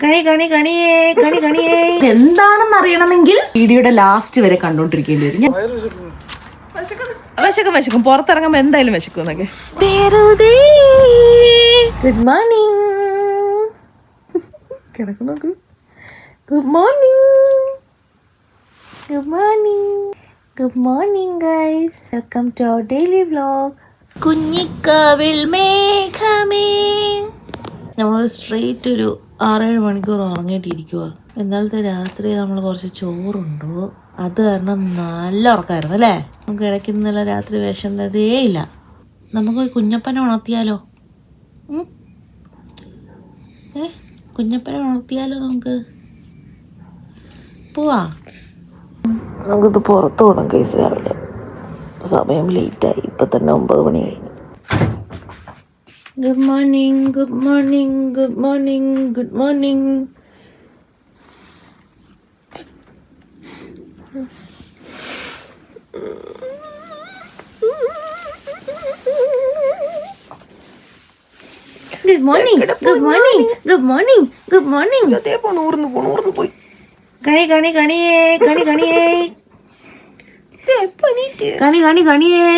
കണി കണി കണിയേ കണി കണിയേ. എന്താണെന്ന് അറിയണമെങ്കിൽ വീഡിയോയുടെ ലാസ്റ്റ് വരെ കണ്ടോണ്ടിരിക്കേണ്ടി വരും. വിശക്കും പുറത്തിറങ്ങുമ്പോ എന്തായാലും വിശക്കും എന്നൊക്കെ. Good morning. കിടക്കണോ? Good morning. Good morning. Good morning guys. Welcome to our daily vlog. കുഞ്ഞിക്കാവിൽ മേഘമേ. നമ്മൾ സ്ട്രെയിറ്റ് ഒരു 6-7 മണിക്കൂർ ഉറങ്ങിയിട്ടിരിക്കുക. ഇന്നലത്തെ രാത്രി നമ്മൾ കുറച്ച് ചോറുണ്ടു. അത് കാരണം നല്ല ഉറക്കമായിരുന്നു അല്ലേ. നമുക്ക് ഇടയ്ക്ക് ഇന്നലെ രാത്രി വിശന്നതേ ഇല്ല. നമുക്ക് കുഞ്ഞപ്പനെ ഉണർത്തിയാലോ? കുഞ്ഞപ്പനെ ഉണർത്തിയാലോ? നമുക്ക് പോവാ. നമുക്കിത് പുറത്തു പോകണം കേസ്. രാവിലെ സമയം ലേറ്റായി. ഇപ്പം തന്നെ 9 മണി കഴിഞ്ഞു. Good morning. Good morning. Good morning. Good morning. Good morning. Good morning. Good morning. Good morning. അതേ ഊർന്നു പോയി. കണി കണി കണിയേ കണി കണിയേ. കണി കണി കണിയേ.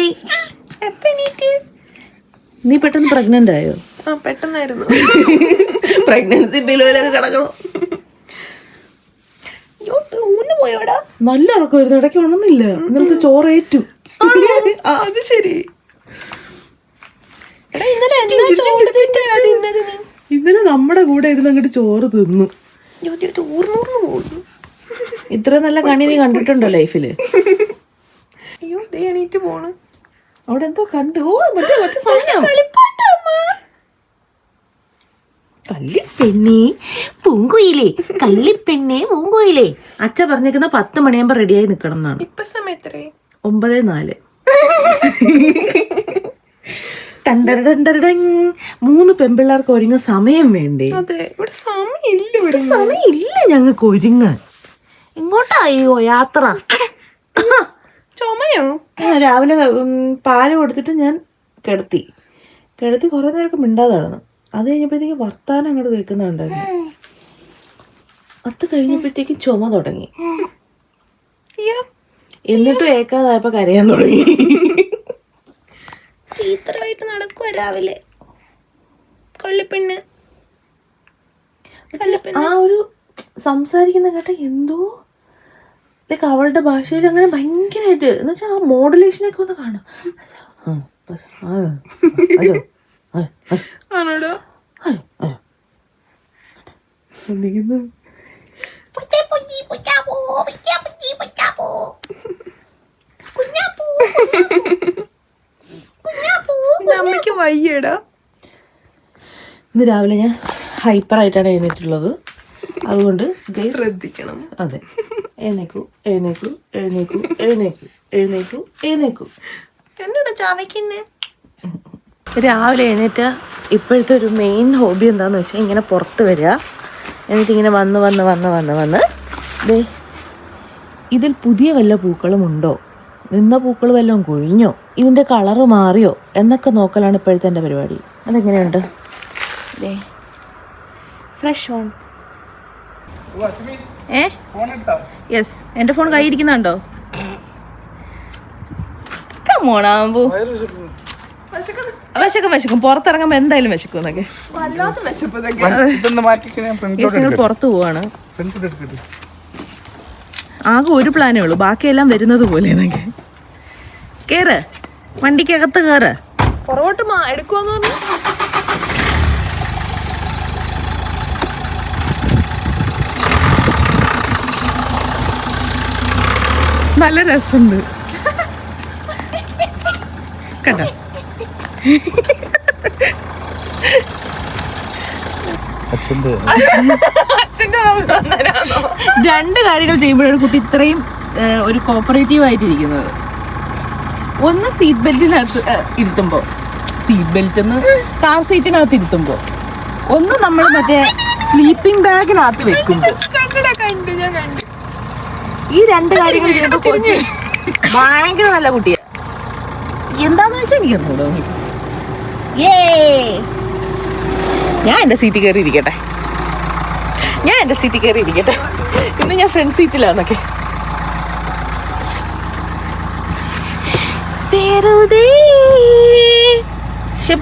നീ പെട്ടെന്ന് പ്രഗ്നന്റ് ആയോ? പെട്ടെന്നായിരുന്നു. പ്രഗ്നൻസി പിലോയിലൊക്കെ കിടക്കണോ? പോയോടാ. നല്ല ഉറക്കമായിരുന്നു. ഇടയ്ക്ക് ഉണർന്നില്ല. ഇന്നലത്തെ ചോറേറ്റു. അത് ശരി. ഇന്നലെ നമ്മുടെ കൂടെ ഇരുന്ന് അങ്ങോട്ട് ചോറ് തിന്നു. ഇത്ര നല്ല കണി നീ കണ്ടിട്ടുണ്ടോ ലൈഫില്? അയ്യോ എണീറ്റ് പോണു. അവിടെ എന്തോ കണ്ടു. മറ്റേ സാധനം. കള്ളിപ്പെണ്ണേ പൂങ്കുയിലേ. കള്ളിപ്പെണ്ണേ പൂങ്കുയിലേ. അച്ഛ പറഞ്ഞേക്കുന്ന 10 മണിയാകുമ്പോ റെഡിയായി നിക്കണം എന്നാണ്. ഇപ്പൊ സമയം എത്രേ? 9:04. 3 പെൺപിള്ളേർക്ക് ഒരുങ്ങ സമയം വേണ്ടേ? അതെ, ഇവിടെ സമയമില്ല. സമയമില്ല ഞങ്ങൾക്ക് ഒരുങ്ങാൻ. ഇങ്ങോട്ടായോ യാത്ര? ചുമയോ? രാവിലെ പാല് കൊടുത്തിട്ട് ഞാൻ കിടത്തി കുറെ നേരമൊക്കെ മിണ്ടാതെ നടന്നു. അത് കഴിഞ്ഞപ്പോഴത്തേക്ക് വർത്താനം അങ്ങോട്ട് കേൾക്കുന്നുണ്ടായിരുന്നു. അത് കഴിഞ്ഞപ്പോഴത്തേക്ക് ചുമ തുടങ്ങി. എന്നിട്ടും ഏക്കാതായപ്പോ കരയാൻ തുടങ്ങി. ഇത്രയായിട്ട് നടക്കുക രാവിലെ. കള്ളിപ്പെണ്ണ് ആ ഒരു സംസാരിക്കുന്ന കേട്ട എന്തോ ലൈക്ക് അവളുടെ ഭാഷയിൽ അങ്ങനെ ഭയങ്കരമായിട്ട് എന്ന് വെച്ചാൽ ആ മോഡുലേഷനൊക്കെ ഒന്ന് കാണാം. ആണോടോ? അമ്മയ്ക്ക് വയ്യടാ. ഇന്ന് രാവിലെ ഞാൻ ഹൈപ്പറായിട്ടാണ് എഴുന്നേറ്റുള്ളത്. അതുകൊണ്ട് ശ്രദ്ധിക്കണം. അതെ, എഴുന്നേക്കൂ എഴുന്നേക്കൂ എഴുന്നേക്കൂ എഴുന്നേക്കൂ എഴുന്നേക്കൂ എഴുന്നേക്കൂ. എന്നോട് ചാവയ്ക്കുന്നേ. രാവിലെ എഴുന്നേറ്റ് ഇപ്പോഴത്തെ ഒരു മെയിൻ ഹോബി എന്താണെന്ന് വെച്ചാൽ ഇങ്ങനെ പുറത്ത് വരിക. എന്നിട്ടിങ്ങനെ വന്ന് ദേ ഇതിൽ പുതിയ വല്ല പൂക്കളും ഉണ്ടോ, നിന്ന പൂക്കൾ വല്ലതും കൊഴിഞ്ഞോ, ഇതിൻ്റെ കളറ് മാറിയോ എന്നൊക്കെ നോക്കലാണ് ഇപ്പോഴത്തെ എൻ്റെ പരിപാടി. അതെങ്ങനെയുണ്ട്? ദേ ഫ്രഷ് ഓൺ. യെസ്, എൻ്റെ ഫോൺ കയ്യിരിക്കുന്നുണ്ടോ? കമോണാമ്പൂ. വിശക്കും പുറത്തിറങ്ങുമ്പോ എന്തായാലും വിശക്കും എന്നൊക്കെ. പുറത്തു പോവാണ്. ആകെ ഒരു പ്ലാനേ ഉള്ളൂ, ബാക്കിയെല്ലാം വരുന്നത് പോലെ എന്നൊക്കെ. കേറ്, വണ്ടിക്കകത്ത് കേറ്. പുറകോട്ട് എടുക്കുവാന്ന് പറഞ്ഞു. നല്ല രസമുണ്ട് കേട്ടോ. രണ്ട് കാര്യങ്ങൾ ചെയ്യുമ്പോഴാണ് കുട്ടി ഇത്രയും ഒരു കോപ്പറേറ്റീവ് ആയിട്ടിരിക്കുന്നത്. ഒന്ന് സീറ്റ് ബെൽറ്റിനകത്ത് ഇരുത്തുമ്പോ, സീറ്റ് ബെൽറ്റ് കാർ സീറ്റിനകത്ത് ഇരുത്തുമ്പോ, ഒന്ന് നമ്മൾ മറ്റേ സ്ലീപ്പിംഗ് ബാഗിനകത്ത് വെക്കുമ്പോ. ഈ രണ്ട് കാര്യങ്ങൾ ചെയ്യുമ്പോ ഭയങ്കര നല്ല കുട്ടിയാ. എന്താന്ന് വെച്ചാൽ എനിക്കൊന്നുകൂടെ ഞാൻ എൻ്റെ സീറ്റിൽ കയറി ഇരിക്കട്ടെ. ഞാൻ എൻ്റെ സീറ്റിൽ കയറി ഇരിക്കട്ടെ. ഇന്ന് ഞാൻ ഫ്രണ്ട് സീറ്റിലാണൊക്കെ.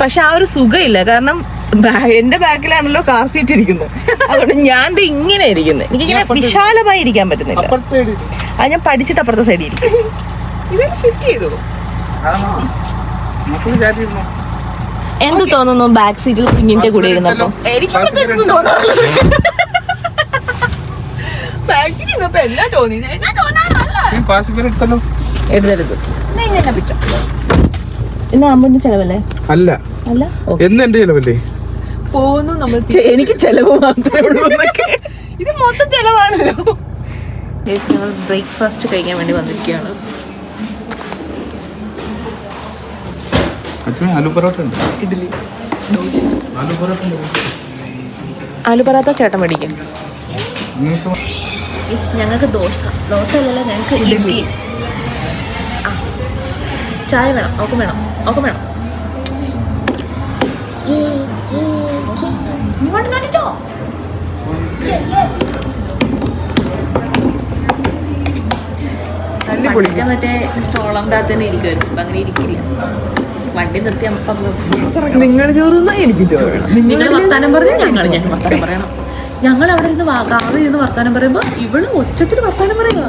പക്ഷെ ആ ഒരു സുഖമില്ല. കാരണം എന്റെ ബാക്കിലാണല്ലോ കാർ സീറ്റ് ഇരിക്കുന്നത്. അതുകൊണ്ട് ഞാൻ ഇങ്ങനെ ഇരിക്കുന്നത്. എനിക്കിങ്ങനെ വിശാലമായി ഇരിക്കാൻ പറ്റുന്നില്ല. അത് ഞാൻ പഠിച്ചിട്ട് അപ്പുറത്തെ സൈഡിൽ ഇരിക്കും. ഇതൊക്കെ ഫിറ്റ് ചെയ്തു. എന്ത് തോന്നുന്നു ബാക്ക് സീറ്റിൽ കുഞ്ഞിന്റെ കൂടെ ഇരുന്നപ്പോ? എനിക്ക് ബാക്ക് സീറ്റ് ഇരുന്നപ്പോ എന്നാ തോന്നി? എടുത്തെടുത്തു. ഇന്ന് അമ്മന്റെ ചെലവല്ലേ? അല്ല അല്ല, എന്ന് എന്റെ ചെലവല്ലേ? പോന്നു നമ്മൾ. എനിക്ക് ചെലവ് മാത്രമേ ഉള്ളൂ. ഇത് മൊത്തം ചെലവാണല്ലോ. ഞങ്ങൾ ബ്രേക്ക്ഫാസ്റ്റ് കഴിക്കാൻ വേണ്ടി വന്നിരിക്കുകയാണ്. ആലു പൊറോട്ട ഉണ്ട്, ഇഡ്ഡലി, ദോശ. ആലു പറാത്ത ചേട്ടൻ മേടിക്കും. നിങ്ങൾക്ക് ഞങ്ങൾക്ക് ദോശ അല്ലല്ലോ, ഞങ്ങൾക്ക് ഇഡ്ഡലി. ചായ വേണം, അവക്കും വേണം. മറ്റേ സ്റ്റോളറിന്റെ അകത്ത് തന്നെ ഇരിക്കുമായിരുന്നു. ഇപ്പൊ അങ്ങനെ ഇരിക്കില്ല. വണ്ടി നിർത്തി നിങ്ങൾ ചോറുന്ന എനിക്ക് ചോറ്. നിങ്ങൾ വർത്താനം പറഞ്ഞ് ഞാൻ വർത്താനം പറയണം. ഞങ്ങൾ അവിടെ ഇരുന്ന് കാറിൽ ഇരുന്ന് വർത്താനം പറയുമ്പോ ഇവള് ഒച്ചത്തിൽ വർത്താനം പറയുക.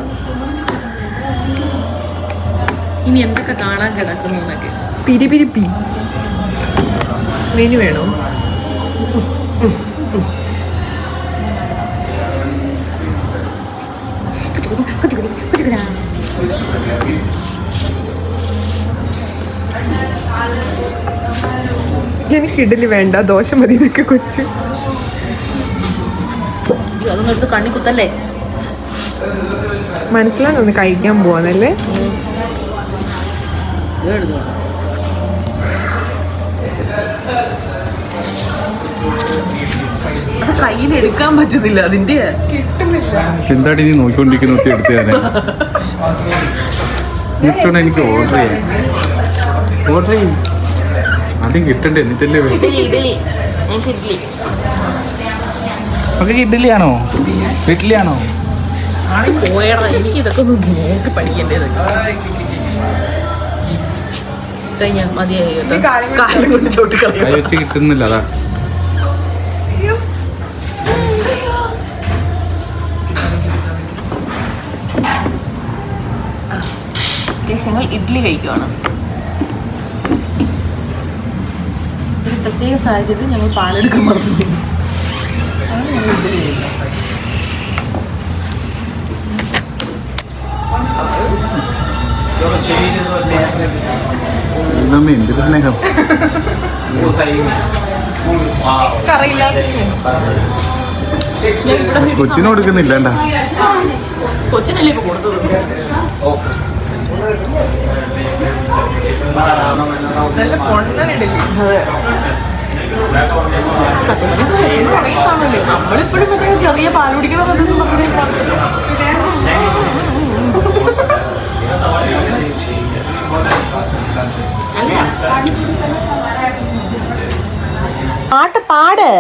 ഇനി എന്തൊക്കെ കാണാൻ കിടക്കുന്നു എന്നൊക്കെ. പിരിപിരിപ്പി മെനു വേണോ? എനിക്ക് ഇഡലി വേണ്ട, ദോശ മതി. ഇതൊക്കെ കൊച്ച് അതൊന്നും എടുത്ത് കണ്ണി കുത്തല്ലേ. മനസ്സിലാകുന്നു കഴിക്കാൻ പോവാന്നല്ലേ. അത് കയ്യിൽ എടുക്കാൻ പറ്റുന്നില്ല. അതിന്റെ എന്താടി നീ നോക്കിക്കൊണ്ടിരിക്കുന്ന എടുത്ത് തന്നെ എനിക്ക് ഓർഡർ ചെയ്യും. ആദ്യം കിട്ടണ്ടേ, എന്നിട്ടല്ലേ ഇഡ്ഡലിയാണോ ഇഡ്ഡലിയാണോ? പോയടാ, എനിക്ക് ഇതൊക്കെ ഒന്ന് നോക്കി പഠിക്കേണ്ടത്. കഴിഞ്ഞാ മതിയായി കേട്ടോ. കാലം കൊണ്ട് ചോട്ടിക്കളയാ. കൈ വെച്ച് കിട്ടുന്നില്ല, അതാ. ഞങ്ങൾ ഇഡ്ഡലി കഴിക്കുവാണ്. ഒരു പ്രത്യേക സാഹചര്യത്തിൽ ഞങ്ങൾ പാലെടുക്കാൻ മറന്നു. ഞങ്ങൾ ഇഡ്ഡലി കഴിക്കാം. എന്തൊരു സ്നേഹം. കൊച്ചിന് കൊടുക്കുന്നില്ല. കൊച്ചിനല്ലേ ഇപ്പൊ കൊടുത്തത്. നല്ല പൊണ്ണനിടല്ലേ. അതെ, സത്യം പറഞ്ഞാൽ നമ്മളിപ്പോഴും മറ്റേ ചെറിയ പാൽ കുടിക്കണമെന്നൊന്നും നമ്മുടെ പാട്ട് പാട്.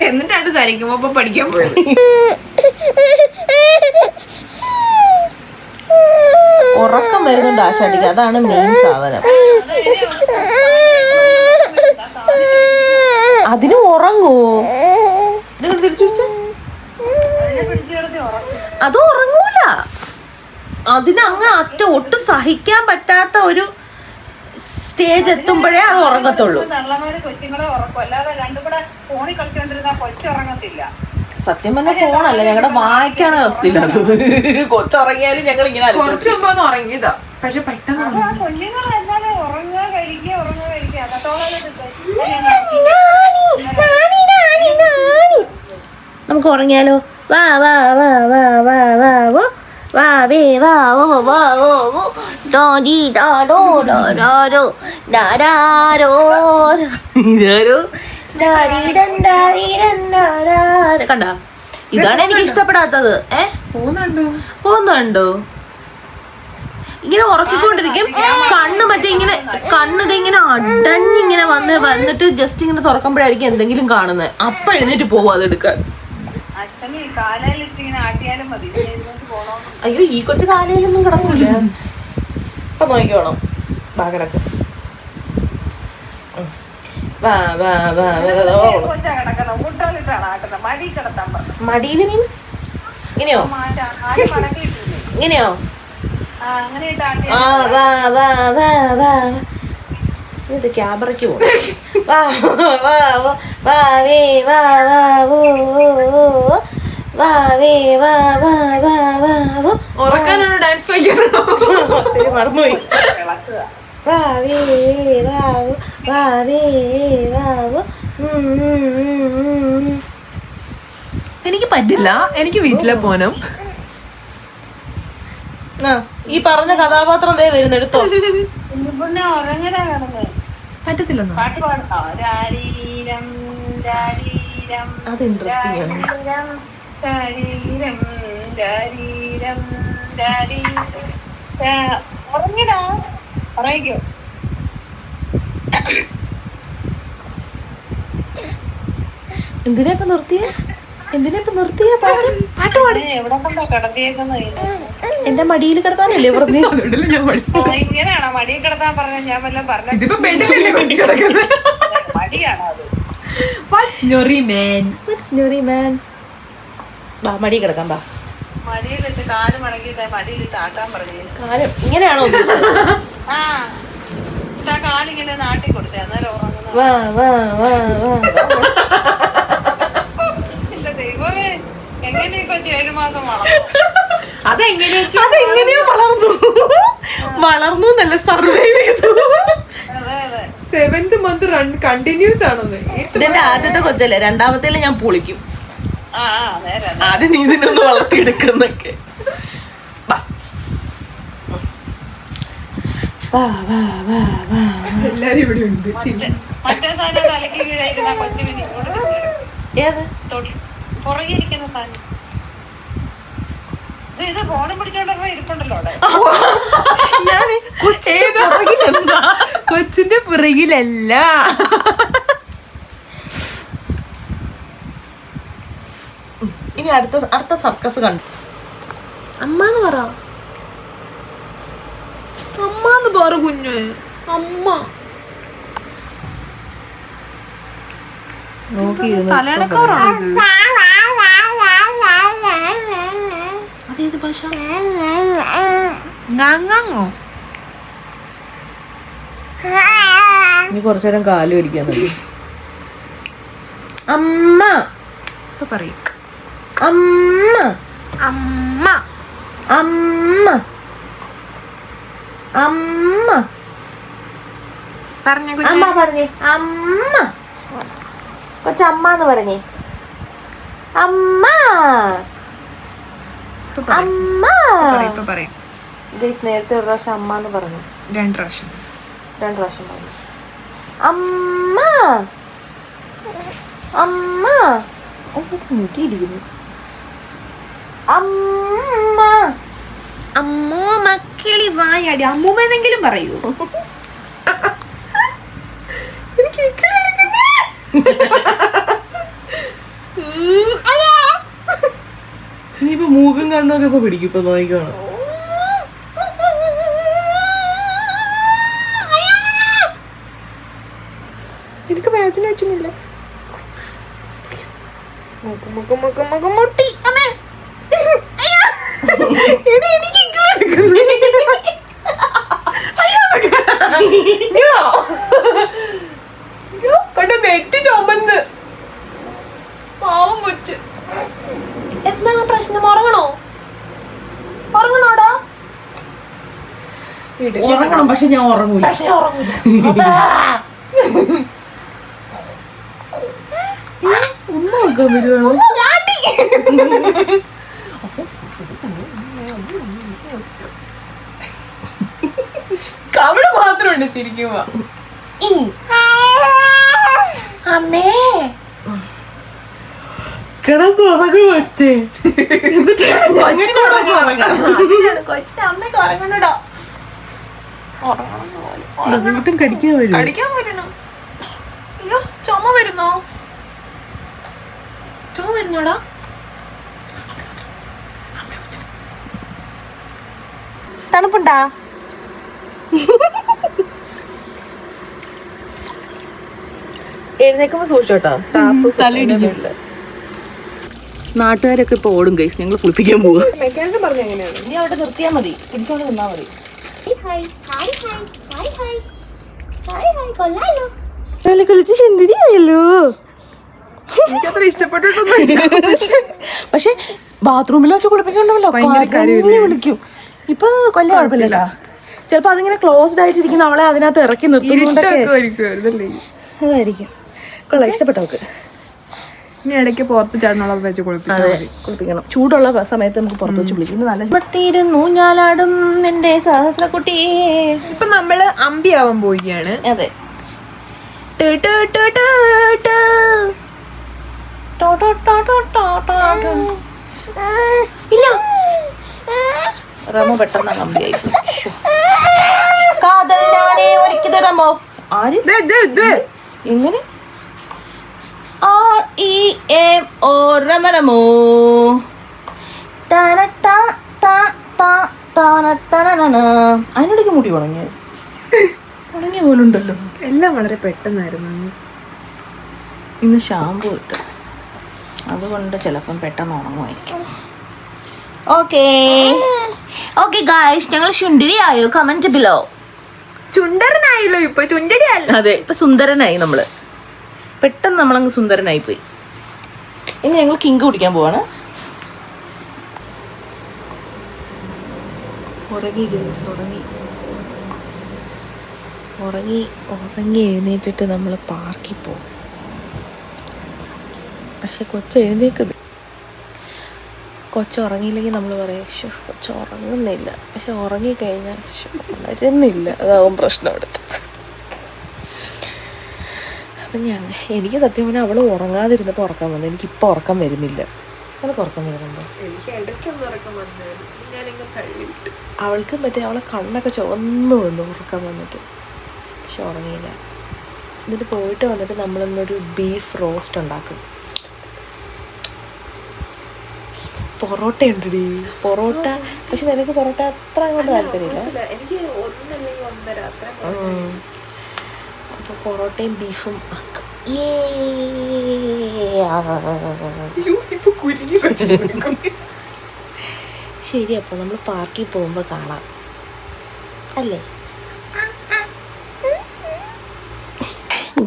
എന്നിട്ടാണ് സരിക്കുമ്പോ പഠിക്കാൻ പോയത്. ഉറക്കം വരുന്നുണ്ട് ആശാട്ടിക്ക്, അതാണ് മെയിൻ സാധനം. അതിന് ഉറങ്ങൂ. അത് ഉറങ്ങൂല. അതിന് അങ്ങ് ഒട്ടും സഹിക്കാൻ പറ്റാത്ത ഒരു സ്റ്റേജ് എത്തുമ്പോഴേ അത് ഉറങ്ങത്തുള്ളൂ. സത്യം പറഞ്ഞ ഫോണല്ല, ഞങ്ങളുടെ വായിക്കാണ് അവസ്ഥയില്ല. കൊച്ചുറങ്ങിയാലും ഞങ്ങൾ ഇങ്ങനെ കുറച്ച് മുമ്പ് ഒന്ന് ഉറങ്ങിയതാ. പക്ഷെ പെട്ടെന്ന് നമുക്ക് ഉറങ്ങിയാലോ? വാ വാ വാ വാ വാ വാ വോ വാ വേ വാ വോ വാ വോ വോ ഡോ ഡി ഡോ ഡോ ഡോ ഡോ ഡോ ഡാരോ ഇതാരോ കണ്ട. ഇതാണ് എനിക്ക് ഇഷ്ടപ്പെടാത്തത്. പോകുന്നുണ്ടോ? ഇങ്ങനെ ഉറക്കിക്കൊണ്ടിരിക്കും. കണ്ണ് മറ്റേ ഇങ്ങനെ കണ്ണിത് ഇങ്ങനെ അടഞ്ഞിങ്ങനെ വന്നിട്ട് ജസ്റ്റ് ഇങ്ങനെ തുറക്കുമ്പോഴായിരിക്കും എന്തെങ്കിലും കാണുന്നത്. അപ്പൊ എഴുന്നേറ്റ് പോവും അതെടുക്കാൻ. അയ്യോ ഈ കൊച്ചു കാലയിലൊന്നും കിടക്കൂല. അപ്പൊ നോക്കിക്കോണം. വാ കിടക്ക്. മടിയില് മീൻസ് ഇങ്ങനെയോ ഇങ്ങനെയോ? ഇത് ക്യാമറയ്ക്ക് പോകും. ഉറക്കാനാണോ ഡാൻസ് കളിക്കാനാണോ? മറന്നുപോയി. എനിക്ക് പറ്റില്ല, എനിക്ക് വീട്ടിലെ പോണം. ഈ പറഞ്ഞ കഥാപാത്രം ദേ വരുന്ന എടുത്തോ. പറ്റത്തില്ലെന്നോ? അത് ഇൻട്രസ്റ്റിംഗ് ആണ്. എന്തിനാ ഇപ്പൊ നിർത്തിയ പാട്ട് പാടി? എന്റെ മടിയിൽ കിടത്താനല്ലേ പറഞ്ഞു? ഇങ്ങനെയാണോ മടിയിൽ കിടത്താൻ പറഞ്ഞ? ഞാൻ വല്ലതും പറഞ്ഞു. മടിയാണോ അത്? മടി കിടക്കാൻ പാ. മടിയിലിട്ട് കാല് മടക്കിയിട്ട് മടിയിലിട്ട് ആട്ടാൻ പറഞ്ഞു. കാലം ഇങ്ങനെയാണോ ഉദ്ദേശിച്ചത്? ആ കാലിങ്ങനെ നാട്ടി കൊടുത്തേ, അന്നേരം ഉറങ്ങുന്ന. ദൈവമേ, എങ്ങനെയൊക്കെ 7 മാസം വളർന്നു. അതെങ്ങനെയോ വളർന്നു എന്നല്ല, സർവൈവ് ചെയ്തു. 7th month റൺ കണ്ടിന്യൂസ് ആണെന്ന്. ഇതെന്റെ ആദ്യത്തെ കൊച്ചല്ലേ, രണ്ടാമത്തേല് ഞാൻ പൊളിക്കും. നേരെ ആദ്യം നീ ഇതിനൊന്ന് വളർത്തിയെടുക്കുന്നൊക്കെ. എല്ലാരും ഇവിടെ ഉണ്ട്. മറ്റേ സാധനം തലക്ക് കീഴായിരിക്കുന്ന കൊച്ചു പിന്നെ ഏത് പുറകെ ഇരിക്കുന്ന സാധനം. ഇത് ഫോണും പിടിച്ചോണ്ടപ്പോ ഇരിപ്പുണ്ടല്ലോ അവിടെ. കൊച്ചിന്റെ പുറകിലല്ല. ഇനി അടുത്ത സർക്കസ് കണ്ടു. അമ്മാന്ന് പറ കുഞ്ഞ്. അമ്മ തലയണക്കാറാണ്. അതേത് ഭാഷ? ഇനി കുറച്ചു നേരം കാലും ഇരിക്കാൻ മതി. അമ്മ പറയും. അമ്മ അമ്മ അമ്മ അമ്മ പറഞ്ഞ അമ്മ പറഞ്ഞേ. അമ്മ കൊച്ചമ്മന്ന് പറഞ്ഞേ. അമ്മ അമ്മ. പറയും. ഗയ്സ്, നേരത്തെ ഒരു പ്രാവശ്യം അമ്മ എന്ന് പറഞ്ഞു. 2 പ്രാവശ്യം പറഞ്ഞു. അമ്മ അമ്മ. മുട്ടിയിരിക്കുന്നു. അമ്മ. അമ്മോ മക്കളി വായാടി. അമ്മൂമെന്നെങ്കിലും പറയൂ. ഇനിയിപ്പോ മൂക്കും കണ്ണൊക്കെ ഇപ്പൊ പിടിക്കും. ഇപ്പൊ നോക്കിക്കോണം. എനിക്ക് വേദന വെച്ചൊന്നുമില്ല. മുട്ടി അമ്മേ. കണ്ടു നെറ്റ് ചുമന്ന് പാവം കൊച്ച്. എന്താണ് പ്രശ്നം? ഉറങ്ങണോടാ? ഉറങ്ങണം, പക്ഷെ ഞാൻ ഉറങ്ങൂല. ഒന്നും നോക്കാൻ പറ്റുമോ? കവിള് മാത്രമുണ്ട് ശരിക്കും. അമ്മേ കിടന്നുറങ്ങു പറ്റേ. കൊച്ചിന്റെ അമ്മയ്ക്ക് ഉറങ്ങണോ? വീട്ടും കടിക്കാൻ വരും. കടിക്കാൻ പറ്റണം. അയ്യോ ചുമ വരുന്നോ? ചുമ വരുന്നോടാ? തണുപ്പുണ്ടാ? എഴുന്നേക്കുമ്പോ സൂക്ഷിച്ചോട്ടോ. തലയിടിക്കില്ല. നാട്ടുകാരൊക്കെ ഇപ്പൊ ഓടും ഗൈസ്, ഞങ്ങൾ കുളിപ്പിക്കാൻ പോകും. മെക്കാനിസം പറഞ്ഞ എങ്ങനെയാണ്? നീ അവിടെ നിർത്തിയാ മതി, പിടിച്ചോണ്ട് നിന്നാ മതി. കളിച്ച് ശരിയായല്ലോ. എനിക്കത്ര ഇഷ്ടപ്പെട്ടിട്ടൊന്നും. പക്ഷെ ബാത്റൂമിൽ വെച്ച് കുളിപ്പിക്കണ്ടല്ലോ, വിളിക്കും. ഇപ്പൊ കൊല്ലം കുഴപ്പമില്ല. ചിലപ്പോ അതിങ്ങനെ ക്ലോസ്ഡ് ആയിട്ടിരിക്കുന്ന അവളെ അതിനകത്ത് ഇറക്കി നിർത്തുന്നോണ്ടൊക്കെ അതായിരിക്കും. കൊള്ളാം, ഇഷ്ടപ്പെട്ടവർക്ക്. ഇനി ഇടയ്ക്ക് പുറത്ത് ചാടുന്ന വെച്ച് കുളിപ്പിക്കണം. ചൂടുള്ള സമയത്ത് നമുക്ക് പുറത്ത് വെച്ച് കുളിക്കുന്നത് നല്ല. ഞാലാടും നിന്റെ സഹസ്രക്കുട്ടിയെ. ഇപ്പൊ നമ്മള് അമ്പിയാവാൻ പോവുകയാണ്. അതെ. റമോ പെട്ടെന്ന് അമ്പിയായി. കാതൽ ഞാനേ ഒരിക്കത് റമോ. ആര് എങ്ങനെ REMO റമറമോ. അതിനിടയ്ക്ക് മുടി ഉണങ്ങിയ പോലെ ഉണ്ടല്ലോ. എല്ലാം വളരെ പെട്ടെന്നായിരുന്നു. ഇന്ന് ഷാമ്പു ഇട്ട്, അതുകൊണ്ട് ചിലപ്പം പെട്ടെന്ന് ഉണങ്ങുമായിരിക്കും. ഓക്കെ ഗായ്സ്, ഞങ്ങൾ ശുണ്ടിരിയായോ? Comment below. ചുണ്ടരനായല്ലോ ഇപ്പൊ, ചുണ്ടരി അല്ല. അതെ, ഇപ്പൊ സുന്ദരനായി നമ്മള്. പെട്ടെന്ന് നമ്മളങ്ങ് സുന്ദരനായി പോയി. ഇനി ഞങ്ങൾ കിങ്ക് കുടിക്കാൻ പോവാണ്. ഉറങ്ങി എഴുന്നേറ്റിട്ട് നമ്മൾ പാർക്കിൽ പോകും. പക്ഷെ കൊച്ചെഴുന്നേക്കുന്നത്, കൊച്ചുറങ്ങിയില്ലെങ്കിൽ നമ്മൾ പറയും കൊച്ചു ഉറങ്ങുന്നില്ല. പക്ഷെ ഉറങ്ങിക്കഴിഞ്ഞാൽ വളരുന്നില്ല. അതാവും പ്രശ്നം എടുത്ത്. അപ്പം എനിക്ക് സത്യം പറഞ്ഞാൽ അവൾ ഉറങ്ങാതിരുന്നപ്പോൾ ഉറക്കം വന്നു. എനിക്കിപ്പോൾ ഉറക്കം വരുന്നില്ല. നിനക്ക് ഉറക്കം വരുന്നുണ്ടോ? എനിക്ക് ഇടയ്ക്കൊന്നും ഉറക്കം വന്നായിരുന്നു, ഞാനിങ്ങനെ തള്ളിവിട്ടു. അവൾക്ക് മറ്റേ അവളെ കണ്ണൊക്കെ ചുവന്നു വന്നു ഉറക്കം വന്നിട്ട്. പക്ഷെ ഉറങ്ങിയില്ല. എന്നിട്ട് പോയിട്ട് വന്നിട്ട് നമ്മളിന്നൊരു ബീഫ് റോസ്റ്റ് ഉണ്ടാക്കും. പൊറോട്ട ഉണ്ടടി, പൊറോട്ട. പക്ഷെ നിനക്ക് പൊറോട്ട അത്ര അങ്ങോട്ട് താല്പര്യമില്ല. എനിക്ക് ഒന്നല്ലെങ്കിൽ ഒന്നര അത്ര. അപ്പോൾ പൊറോട്ടയും ബീഫും ആക്കും. ശരി, അപ്പോൾ നമ്മൾ പാർക്കിൽ പോകുമ്പോൾ കാണാം അല്ലേ?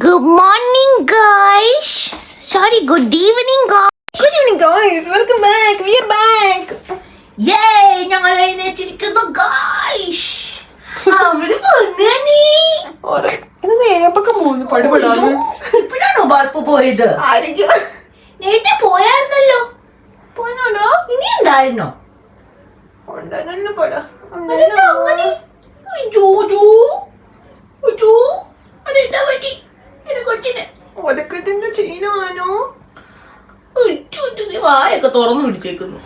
Good morning guys. Sorry, good evening guys. Good evening guys, welcome back. We are back. Yay, ഞങ്ങൾ എഴുന്നേറ്റിരിക്കുന്നു ഗായ്സ്. അവര് പൊന്നണി. ഇപ്പോഴാണോ ബാർപ്പ് പോയത്? നേരത്തെ പോയായിരുന്നല്ലോ. പോയാണോ? ഇനി ഉണ്ടായിരുന്നോ? വായൊക്കെ തുറന്നു പിടിച്ചേക്കുന്നു.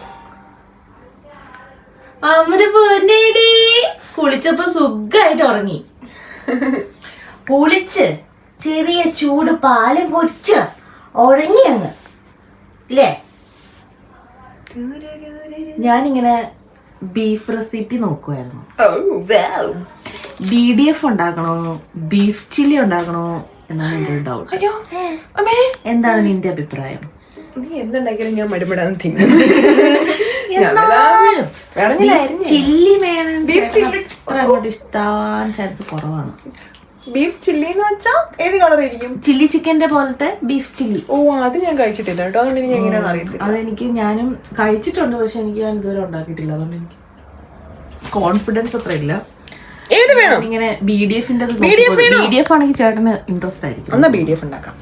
അമ്മയുടെ പൊന്നേടി കുളിച്ചപ്പോ സുഖായിട്ട് ഉറങ്ങി. കുളിച്ച് ചെറിയ ചൂട് പാലും കുടിച്ച് ഉറങ്ങി അങ്ങ് അല്ലേ? ഞാനിങ്ങനെ ബീഫ് റെസിപ്പി നോക്കുമായിരുന്നു. BDF ഉണ്ടാക്കണോ ബീഫ് ചില്ലി ഉണ്ടാക്കണോ എന്നാണ് എൻ്റെ ഒരു ഡൗട്ട്. എന്താണ് നിന്റെ അഭിപ്രായം? നീ എന്തുണ്ടാക്കിയാലും ഞാൻ മടുപെടാന്ന് തിന്നും. ചില്ലി വേണം. അങ്ങോട്ട് ഇഷ്ടാൻ ചാൻസ് കുറവാണ്. ബീഫ് ചില്ലി എന്ന് വെച്ചാ ഏത് കളർ ആയിരിക്കും? ചില്ലി ചിക്കന്റെ പോലത്തെ ബീഫ് ചില്ലി. ഓ, അത് ഞാൻ കഴിച്ചിട്ടില്ല കേട്ടോ, അതുകൊണ്ട് എനിക്ക് എങ്ങനെയാണെന്ന് അറിയത്തില്ല. അതെനിക്ക്, ഞാനും കഴിച്ചിട്ടുണ്ട്, പക്ഷെ എനിക്ക് ഞാൻ ഇതുവരെ ഉണ്ടാക്കിയിട്ടില്ല. അതുകൊണ്ട് എനിക്ക് കോൺഫിഡൻസ് അത്ര ഇല്ല. ഏത് വേണം? ഇങ്ങനെ BDF ആണെങ്കിൽ ചേട്ടന് ഇൻട്രസ്റ്റ് ആയിരിക്കും. എന്നാ BDF ഉണ്ടാക്കാം.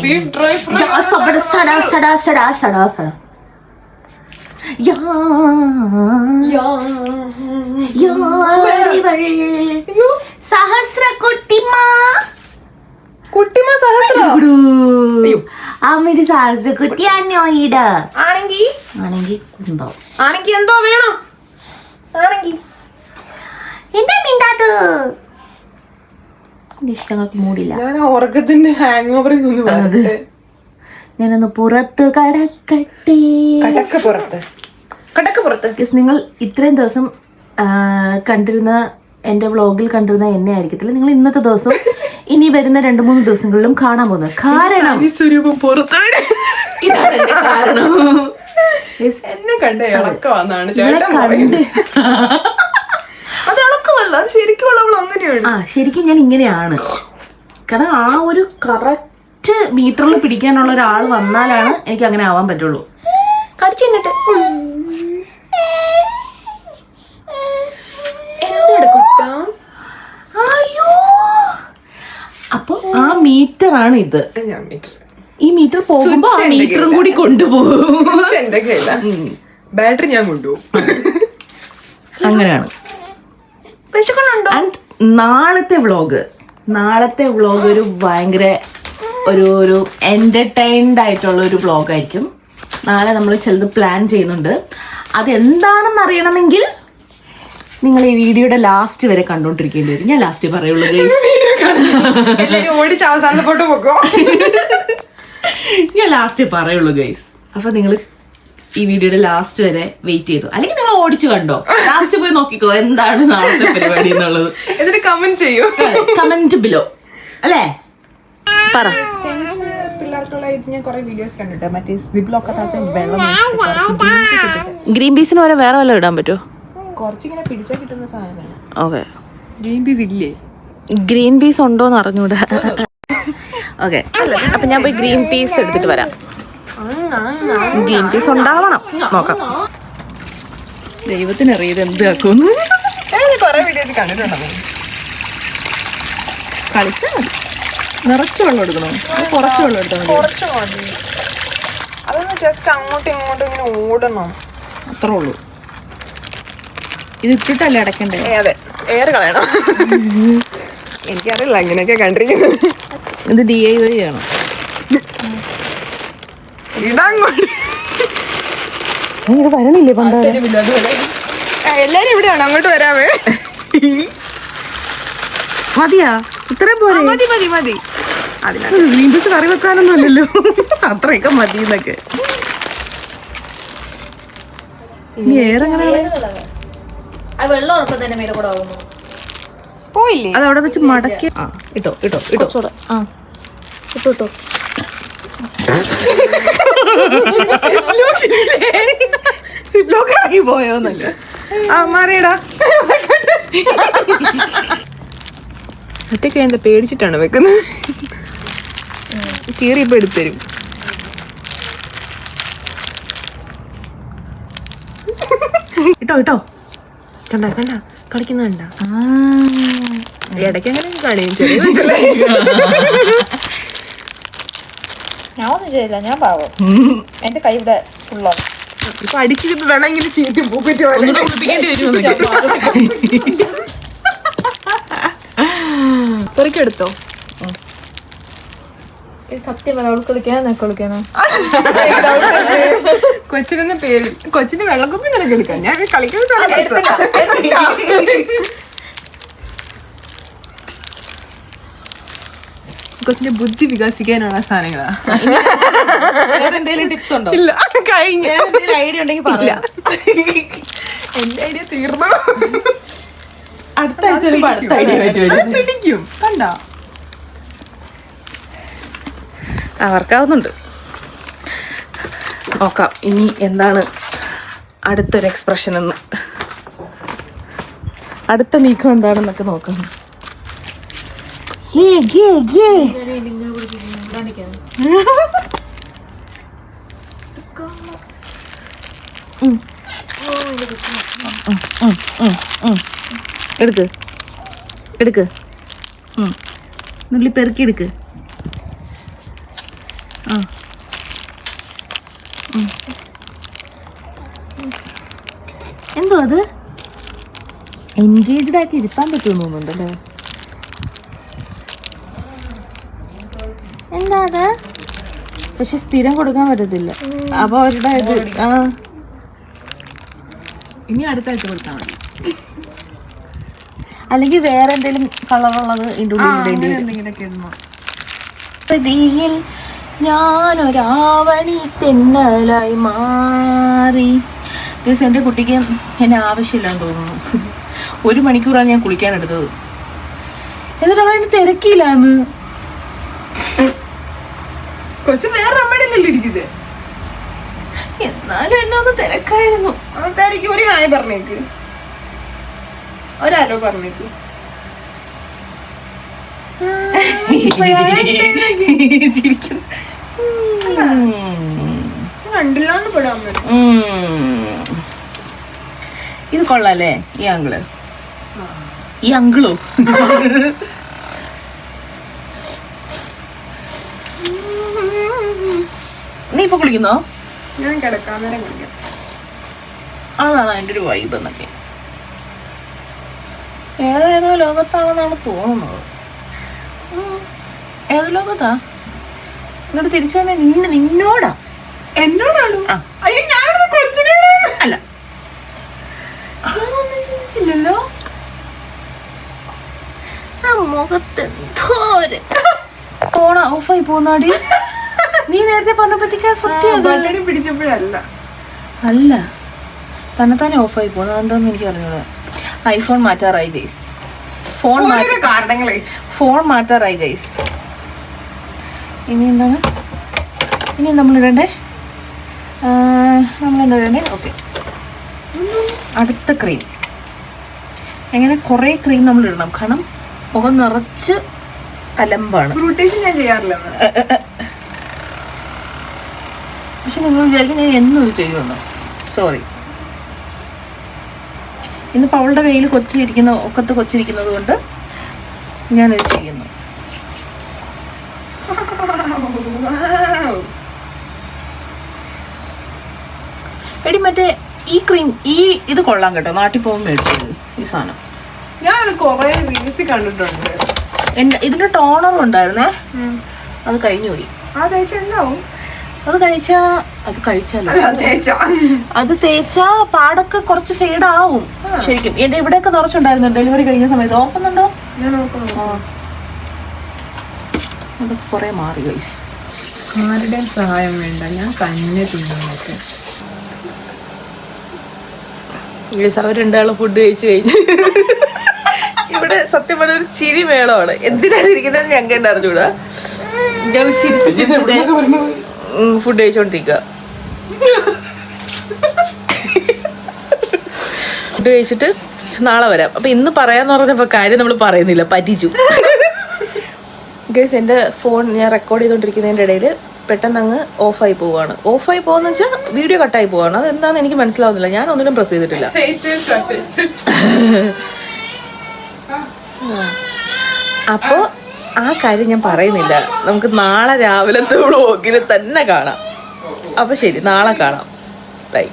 Beef dry fry. അമ്മയുടെ സഹസ്രക്കുട്ടി ആണെങ്കിൽ ആണെങ്കിൽ കുന്തോ ആണെങ്കിൽ എന്തോ വേണം? എന്താ മിണ്ടാത്ത്? ഇഷ്ടങ്ങൾക്ക് മൂടില്ല. ഞാൻ ഉറക്കത്തിന്റെ ഹാങ് ഓവർ ഞാനൊന്ന് പുറത്ത് കടക്കട്ടെ. കടക്ക് പുറത്ത്. നിങ്ങൾ ഇത്രയും ദിവസം കണ്ടിരുന്ന എൻ്റെ വ്ളോഗിൽ കണ്ടിരുന്ന എന്നെ ആയിരിക്കത്തില്ല നിങ്ങൾ ഇന്നത്തെ ദിവസം ഇനി വരുന്ന 2-3 ദിവസങ്ങളിലും കാണാൻ പോകുന്നത്. കാരണം സ്വരൂപം പുറത്ത് ഇതാണ് എന്റെ കാരണം. എന്നെ കണ്ട ഇളക്കമാണ് അത് ഇളക്കമല്ല, അത് ശരിക്കും അങ്ങനെയാണ്. ശരിക്കും ഞാൻ ഇങ്ങനെയാണ്. കാരണം ആ ഒരു കറക്റ്റ് മീറ്ററിൽ പിടിക്കാനുള്ള ഒരാൾ വന്നാലാണ് എനിക്ക് അങ്ങനെ ആവാൻ പറ്റുള്ളൂ. കടിച്ചിട്ട് അപ്പൊ ആ മീറ്റർ ആണ് ഇത്. ഈ മീറ്റർ പോകുമ്പോ ആ മീറ്ററും കൂടി കൊണ്ടുപോകും. ബാറ്ററി ഞാൻ കൊണ്ടുപോകും. അങ്ങനെയാണ്. നാളത്തെ വ്ളോഗ് ഒരു ഭയങ്കര ഒരു എന്റർടൈൻഡ് ആയിട്ടുള്ള ഒരു വ്ളോഗായിരിക്കും. നാളെ നമ്മൾ ചിലത് പ്ലാൻ ചെയ്യുന്നുണ്ട്. അതെന്താണെന്ന് അറിയണമെങ്കിൽ നിങ്ങൾ ഈ വീഡിയോയുടെ ലാസ്റ്റ് വരെ കണ്ടോണ്ടിരിക്കേണ്ടി വരും. ഞാൻ ലാസ്റ്റ് പറയുള്ളൂ ഓടിച്ച് അവസാനത്തെ ഫോട്ടോ പോക്കോ. ഞാൻ ലാസ്റ്റ് പറയുള്ളൂ ഗൈസ്. അപ്പൊ നിങ്ങൾ ഈ വീഡിയോയുടെ ലാസ്റ്റ് വരെ വെയിറ്റ് ചെയ്തു. അല്ലെങ്കിൽ നിങ്ങൾ ഓടിച്ചു കണ്ടോ, ലാസ്റ്റ് പോയി നോക്കിക്കോ എന്താണ് നാളത്തെ പരിപാടി എന്നുള്ളത്. എന്നിട്ട് കമന്റ് ചെയ്യൂ. കമന്റ് ബിലോ അല്ലേ? പറ. പിള്ളേർക്കുള്ള ഞാൻ കുറെ വീഡിയോസ് കണ്ടിട്ട് മറ്റേ സിബ്ലൊക്കെ വെള്ളം ഗ്രീൻ പീസിന് പോലെ വേറെ വല്ലതും ഇടാൻ പറ്റുമോ? കുറച്ചിങ്ങനെ പിടിച്ചാൽ കിട്ടുന്ന സാധനം. ഓക്കെ. ഗ്രീൻ പീസ് ഇല്ലേ? ഗ്രീൻ പീസ് ഉണ്ടോന്ന് അറിഞ്ഞൂടാ. ഓക്കെ, അപ്പൊ ഞാൻ പോയി ഗ്രീൻ പീസ് എടുത്തിട്ട് വരാം. ഗ്രീൻ പീസ് ഉണ്ടാവണം, നോക്കാം. ദൈവത്തിനറിയത് എന്ത് ആക്കുന്നു. കുറെ വീഡിയോസ് കണ്ടിട്ടുണ്ടോ? കളിച്ചാൽ മതി. നിറച്ച് വെള്ളം എടുക്കണോ? കുറച്ച് വെള്ളം എടുത്താൽ മതി. കുറച്ച് മതി. അതൊന്ന് ജസ്റ്റ് അങ്ങോട്ടും ഇങ്ങോട്ടും ഇങ്ങനെ ഓടണം, അത്രേ ഉള്ളൂ. ഇത് ഇട്ടിട്ടല്ലേ അടക്കണ്ടേ? അതെ, എയർ കളയണം. എനിക്കറിയില്ല ഇങ്ങനെയൊക്കെ കണ്ടിരിക്കുന്നത്. ഇത് DIY ആണ്. ഇതങ്ങോട്ട് വരണില്ലേ? എല്ലാരും ഇവിടെയാണ്, അങ്ങോട്ട് വരാവേ. മതിയാ? ഇത്രയും പോലെ? മതി മതി മതി. അതിനകത്ത് ഗ്രീൻ പീസ് കറി വെക്കാനൊന്നും അല്ലല്ലോ, അത്രയൊക്കെ മതി എന്നൊക്കെ. പോയില്ലേ? അതവിടെ വെച്ച് മടക്കി ഇട്ടോ ഇട്ടോ ഇട്ടോ ഇട്ടോ. സിബ്ലോക്കായി പോയോന്നല്ല. മാറിയടാ. ഒറ്റയ്ക്ക് എന്താ പേടിച്ചിട്ടാണ് വെക്കുന്നത്. കീറിയപ്പോ എടുത്തരും. ഇട്ടോ ഇട്ടോ. കണ്ട കണ്ട കളിക്കുന്ന കണ്ട. ഇടയ്ക്ക് അങ്ങനെ കാണിയും. ചെറിയ ഞാൻ ഒന്നും ചെയ്യില്ല, ഞാൻ പാവം. എന്റെ കൈ ഇവിടെ ഫുള്ളാണ്. ഇപ്പൊ അടിച്ചിട്ട് വേണമെങ്കിൽ ചീറ്റി പൂപ്പിട്ട് എടുത്തോ. സത്യം പറ, കളിക്കാനാ കളിക്കാനാ? കൊച്ചിനെന്ന പേരിൽ കൊച്ചിന് വെള്ളക്കുപ്പി നിനക്ക് എടുക്കാം. ഞാൻ കളിക്കുന്ന കൊച്ചിന്റെ ബുദ്ധി വികസിക്കാനുള്ള സാധനങ്ങളാ. എന്തെങ്കിലും ടിപ്സ് ഉണ്ടോ? ഇല്ല, കഴിഞ്ഞ ഐഡിയ ഉണ്ടെങ്കിൽ പറയാ. എന്റെ ഐഡിയ തീർന്നു. അടുത്ത ഐഡിയ പിടിക്കും. കണ്ടോ? വർക്കാവുന്നുണ്ട്. നോക്കാം ഇനി എന്താണ് അടുത്തൊരു എക്സ്പ്രഷൻ എന്ന്, അടുത്ത നീക്കം എന്താണെന്നൊക്കെ നോക്കാം. എടുക്ക് എടുക്ക്, നുള്ളി പെറുക്കി എടുക്ക്. എന്തോ അത് എൻഗേജ്ഡ് ആക്കി ഇരുത്താൻ പറ്റുമെന്ന് തോന്നുന്നുണ്ടല്ലേ? എന്താ അത്? പക്ഷെ സ്ഥിരം കൊടുക്കാൻ പറ്റത്തില്ല. അപ്പൊ അവരുടെ ഇത് ഇനി അടുത്ത ആഴ്ച കൊടുത്താൽ മതി. അല്ലെങ്കിൽ വേറെ എന്തെങ്കിലും കളറുള്ളത് ഇതിൻ്റെ ഉള്ളിൽ എന്തെങ്കിലുമൊക്കെ ഇടണം. പ്രതിയിൽ ഞാനൊരാവണി തെന്നലായി മാറി. എൻ്റെ കുട്ടിക്ക് എന്നെ ആവശ്യമില്ലാന്ന് തോന്നുന്നു. 1 മണിക്കൂറാണ് ഞാൻ കുളിക്കാൻ എടുത്തത്. എന്നിട്ട് അവളെന്നെ തിരക്കിയില്ലാന്ന്. കൊച്ചു വേറെ അമ്മയുടെ ഇരിക്കുന്നത്. എന്നാലും എന്നെ ഒന്ന് തിരക്കായിരുന്നു. ആൾക്കാർക്ക് ഒരു ഹായ് പറഞ്ഞേക്ക്, ഒരാലോ പറഞ്ഞേക്ക്. കണ്ടില്ലാന്ന് പെടാൻ പറ്റും. ഇത് കൊള്ളാല്ലേ ഈ അങ്കിള്? ഈ അങ്കിളോ? നീ ഇപ്പൊ കുളിക്കുന്നോ? ഞാൻ കിടക്കാൻ നേരം കുളിക്കാം. അതാണ് അതിൻ്റെ ഒരു വൈബ് എന്നൊക്കെ. ഏതേതോ ലോകത്താണെന്നാണ് തോന്നുന്നത്. ഏത് ലോകത്താ? എന്നിട്ട് തിരിച്ചു വന്നേ നിന്നോടാ? എന്നോടാണോ? ആ. അയ്യോ ഞാനത് കൊച്ചിനെ അല്ല, ഞാനൊന്നും ചിന്തിച്ചില്ലല്ലോ. ആ മുഖത്തെന്തോ ഫോൺ ഓഫായി പോന്നാടി. നീ നേരത്തെ പറഞ്ഞപ്പോഴത്തേക്ക് സത്യം പിടിച്ചപ്പോഴല്ല. അല്ല, തന്നെ ഓഫായി പോകുന്നത് എന്താന്ന് എനിക്ക് അറിഞ്ഞൂടാ. ഐഫോൺ മാറ്റാറായി ഗൈസ്. കാരണങ്ങളെ ഫോൺ മാറ്റാറായി ഗൈസ്. ഇനി എന്താണ്? ഇനി നമ്മളിടണ്ടേ? നമ്മളെന്താ ഇടണ്ടേ? ഓക്കെ, അടുത്ത ക്രീം. എങ്ങനെ കുറേ ക്രീം നമ്മൾ ഇടണം, കാരണം മുഖം നിറച്ച് അലമ്പാണ്. റൊട്ടേഷൻ ഞാൻ ചെയ്യാറില്ല. പക്ഷെ നിങ്ങൾ വിചാരിക്കും ഞാൻ എന്നും ഇത് ചെയ്യുമെന്നോ? സോറി. ഇന്നിപ്പോൾ അവളുടെ കയ്യിൽ ഒക്കത്ത് കൊച്ചിരിക്കുന്നത് കൊണ്ട് ഞാനിത് ചെയ്യുന്നു. എടി മറ്റേ ഈ ക്രീം ഇത് കൊള്ളാം കേട്ടോ. നാട്ടിൽ പോകുമ്പോൾ മേടിച്ചത് ഈ സാധനം. ഞാനത് കൊറേ റീൽസിൽ കണ്ടിട്ടുണ്ട്. ഇതിന്റെ ടോണറും ഉണ്ടായിരുന്നേ, അത് കഴിഞ്ഞു പോയി. അത് തേച്ചാ പാടൊക്കെ കുറച്ച് ഫെയ്ഡ് ആവും ശരിക്കും. എന്റെ ഇവിടെയൊക്കെ നിറച്ചുണ്ടായിരുന്നു ഡെലിവറി കഴിഞ്ഞ സമയത്ത്. ഓർക്കുന്നുണ്ടോ? അതൊക്കെ കുറെ മാറി ഗൈസ്. ആരുടെയും സഹായം വേണ്ട, ഞാൻ തന്നെ തിന്നൊക്കെ. അവർ രണ്ടാളും ഫുഡ് കഴിച്ചു കഴിഞ്ഞ് ഇവിടെ സത്യം പറഞ്ഞ ഒരു ചിരി മേളമാണ്. എന്തിനാണ് ഇരിക്കുന്നത് ഞങ്ങൾക്ക് അറിഞ്ഞൂടാ. ഞങ്ങൾ ഫുഡ് കഴിച്ചോണ്ടിരിക്കുക. ഫുഡ് കഴിച്ചിട്ട് നാളെ വരാം. അപ്പൊ ഇന്ന് പറയാന്ന് പറഞ്ഞപ്പോ കാര്യം നമ്മൾ പറയുന്നില്ല, പറ്റിച്ചു ഗൈസ്. എൻ്റെ ഫോൺ ഞാൻ റെക്കോർഡ് ചെയ്തുകൊണ്ടിരിക്കുന്നതിൻ്റെ ഇടയിൽ പെട്ടെന്ന് അങ്ങ് ഓഫായി പോവാണ്. ഓഫായി പോകുന്ന വെച്ചാൽ വീഡിയോ കട്ടായി പോവാണ്. അതെന്താണെന്ന് എനിക്ക് മനസ്സിലാവുന്നില്ല. ഞാൻ ഒന്നിനും പ്രസ് ചെയ്തിട്ടില്ല. അപ്പോൾ ആ കാര്യം ഞാൻ പറയുന്നില്ല. നമുക്ക് നാളെ രാവിലത്തെ വ്ളോഗിൽ തന്നെ കാണാം. അപ്പോൾ ശരി, നാളെ കാണാം. ബൈ.